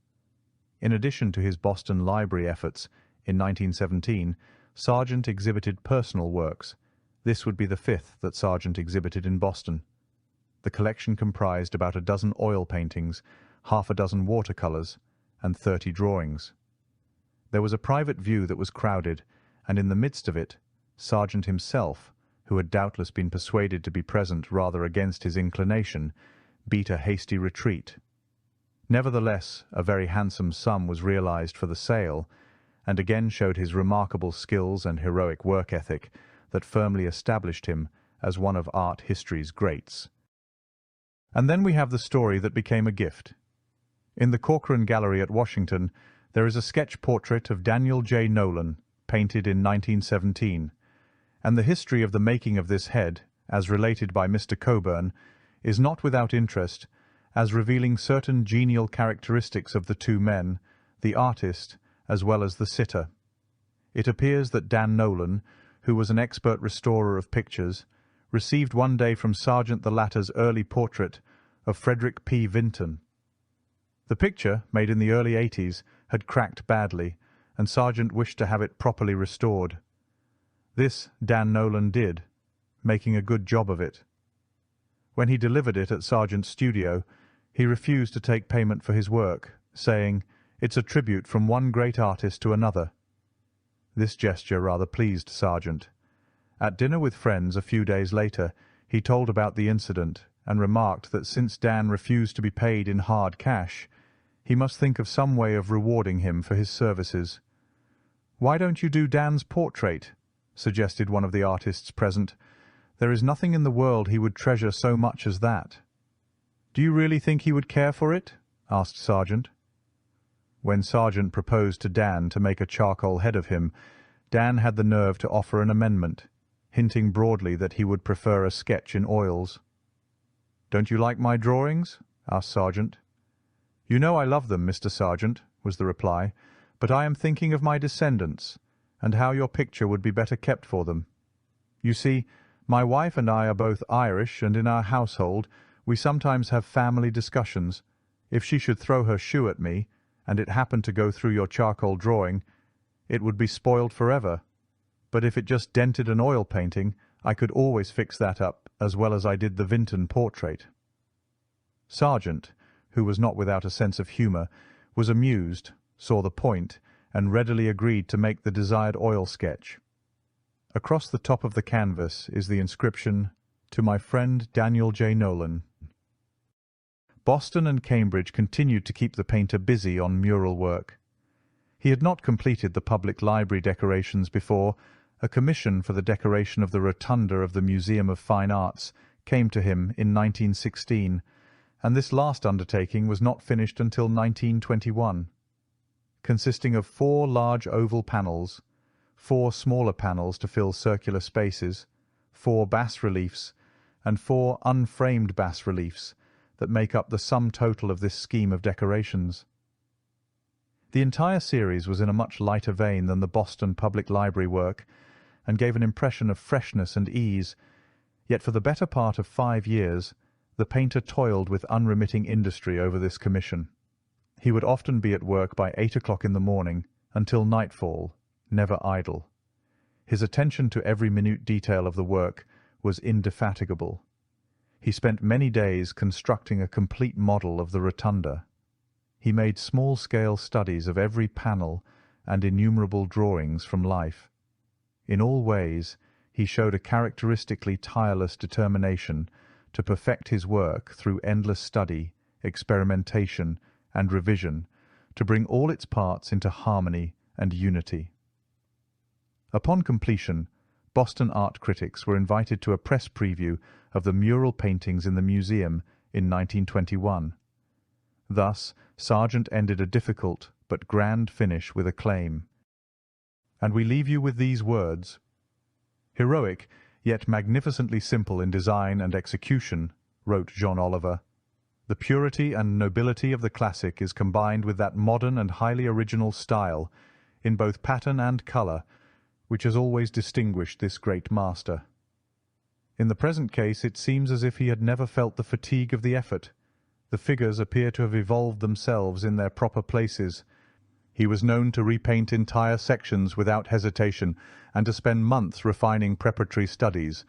In addition to his Boston Library efforts, in 1917, Sargent exhibited personal works. This would be the fifth that Sargent exhibited in Boston. The collection comprised about a dozen oil paintings, half a dozen watercolours, and 30 drawings. There was a private view that was crowded, and in the midst of it, Sargent himself, who had doubtless been persuaded to be present rather against his inclination, beat a hasty retreat. Nevertheless, a very handsome sum was realized for the sale, and again showed his remarkable skills and heroic work ethic that firmly established him as one of art history's greats. And then we have the story that became a gift. In the Corcoran Gallery at Washington, there is a sketch portrait of Daniel J. Nolan, painted in 1917, and the history of the making of this head, as related by Mr. Coburn, is not without interest, as revealing certain genial characteristics of the two men, the artist as well as the sitter. It appears that Dan Nolan, who was an expert restorer of pictures, received one day from Sargent the latter's early portrait of Frederick P. Vinton. The picture, made in the early 80s, had cracked badly, and Sargent wished to have it properly restored. This Dan Nolan did, making a good job of it. When he delivered it at Sargent's studio, he refused to take payment for his work, saying, "It's a tribute from one great artist to another." This gesture rather pleased Sargent. At dinner with friends a few days later, he told about the incident, and remarked that since Dan refused to be paid in hard cash, he must think of some way of rewarding him for his services. "Why don't you do Dan's portrait?" suggested one of the artists present. "There is nothing in the world he would treasure so much as that." "Do you really think he would care for it?" asked Sargent. When Sargent proposed to Dan to make a charcoal head of him, Dan had the nerve to offer an amendment, hinting broadly that he would prefer a sketch in oils. "Don't you like my drawings?" asked Sargent. "You know I love them, Mr. Sargent," was the reply, "but I am thinking of my descendants, and how your picture would be better kept for them. You see, my wife and I are both Irish, and in our household we sometimes have family discussions. If she should throw her shoe at me, and it happened to go through your charcoal drawing, it would be spoiled forever. But if it just dented an oil painting, I could always fix that up as well as I did the Vinton portrait." Sargent, who was not without a sense of humour, was amused, saw the point, and readily agreed to make the desired oil sketch. Across the top of the canvas is the inscription, "To my friend Daniel J. Nolan." Boston and Cambridge continued to keep the painter busy on mural work. He had not completed the public library decorations before a commission for the decoration of the rotunda of the Museum of Fine Arts came to him in 1916, and this last undertaking was not finished until 1921. Consisting of 4 large oval panels, 4 smaller panels to fill circular spaces, 4 bas-reliefs, and 4 unframed bas-reliefs that make up the sum total of this scheme of decorations. The entire series was in a much lighter vein than the Boston Public Library work, and gave an impression of freshness and ease, yet for the better part of 5 years the painter toiled with unremitting industry over this commission. He would often be at work by 8 o'clock in the morning until nightfall, never idle. His attention to every minute detail of the work was indefatigable. He spent many days constructing a complete model of the rotunda. He made small-scale studies of every panel and innumerable drawings from life. In all ways he showed a characteristically tireless determination to perfect his work through endless study, experimentation, and revision, to bring all its parts into harmony and unity. Upon completion, Boston art critics were invited to a press preview of the mural paintings in the museum in 1921. Thus Sargent ended a difficult but grand finish with acclaim. And we leave you with these words: "Heroic, yet magnificently simple in design and execution," wrote John Oliver, "the purity and nobility of the classic is combined with that modern and highly original style, in both pattern and colour, which has always distinguished this great master. In the present case it seems as if he had never felt the fatigue of the effort. The figures appear to have evolved themselves in their proper places. He was known to repaint entire sections without hesitation, and to spend months refining preparatory studies.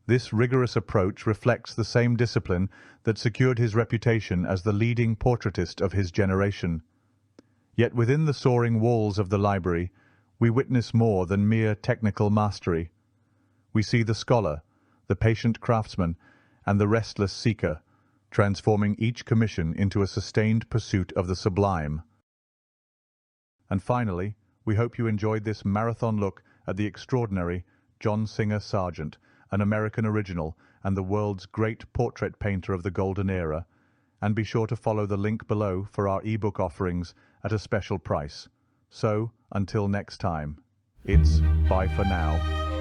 This rigorous approach reflects the same discipline that secured his reputation as the leading portraitist of his generation. Yet within the soaring walls of the library we witness more than mere technical mastery. We see the scholar, the patient craftsman, and the restless seeker, transforming each commission into a sustained pursuit of the sublime. And finally, we hope you enjoyed this marathon look at the extraordinary John Singer Sargent, an American original and the world's great portrait painter of the golden era, and be sure to follow the link below for our ebook offerings at a special price. So, until next time, it's bye for now.